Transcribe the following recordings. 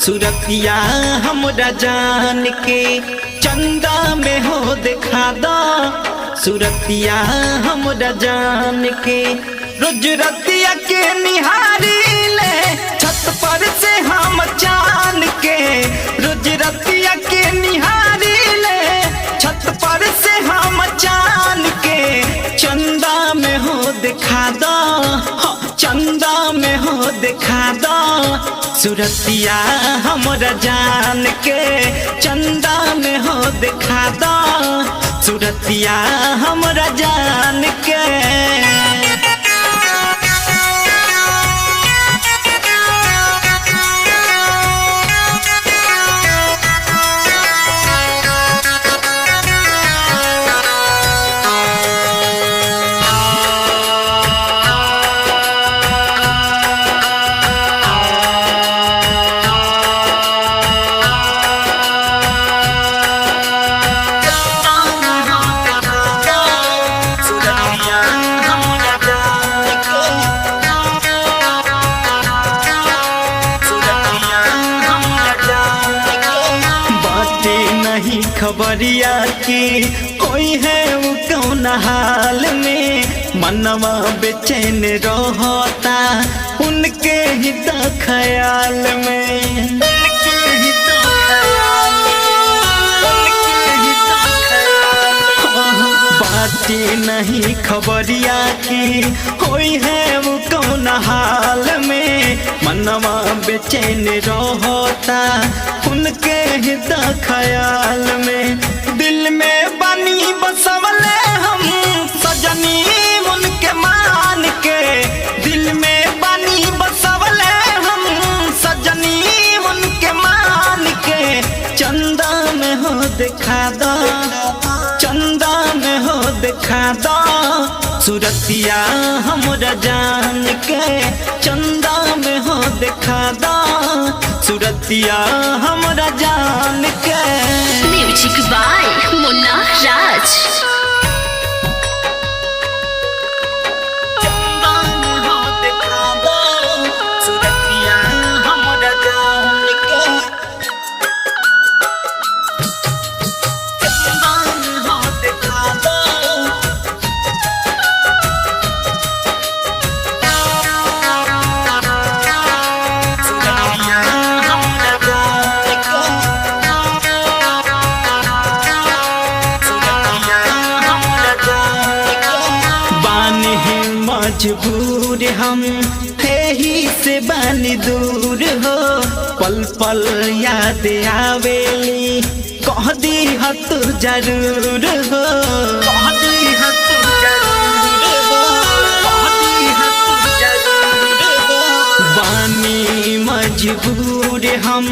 सुरतिया हमरा जान के चंदा में हो दिखा दो। सुरतिया हमरा जान के रोज रतिया के निहारी ले छत पर से हम चान के। रोज रतिया के निहारी ले छत पर से हम चान के। चंदा में हो दिखा दो, चंदा में हो दिखा दो। सुरतिया हमरा जान के चंदा में हो दिखा दो। सुरतिया हमरा जान के। खबरिया की कोई है वो कौन हाल में। मनवा बेचैन रहता उनके ही तो ख्याल में। बाती नहीं खबरिया की कोई है वो कौन हाल में। मनवा बेचैन रहता उनके ही तो ख्याल में। दिल में बनी बसवले हम सजनी उनके मान के। दिल में बनी बसवले हम सजनी उनके मान के। चंदा में हो दिखा दो, चंदा में हो दिखा दो। सुरतिया हमरा जान के चंदा में हो दिखा दो। सुरतिया हमरा जान के। म्यूजिक बाय मुन्ना राज। चंदा में हो दिखा दो। सुरतिया हमरा जान के। चंदा में हो दिखा दो। मजबूर हम ही से बानी दूर हो। पल पल याद आवेली कह दी तू जरूर हो। कह दी तू जरूर हो। कह दी तू जरूर हो। बानी मजबूर हम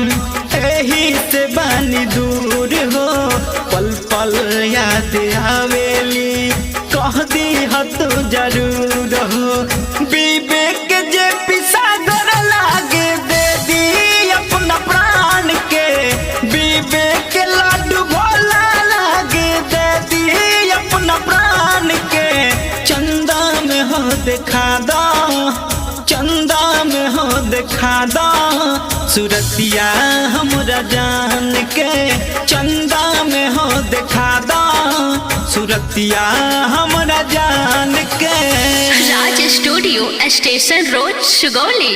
ही से बानी दूर हो। पल पल याद आवेली कह दी तू जरूर हो। विवेक जे पिसागर लागे दे दी अपना प्राण के। विवेक लाडू भोला लागे दे दी अपना प्राण के। चंदा में हो दिखा दो, चंदा में हो दिखा दो। सुरतिया हमरा जान के चंदा में हो दिखा दो। सुरतिया हमरा जान के। राज स्टूडियो स्टेशन रोड सुगौली।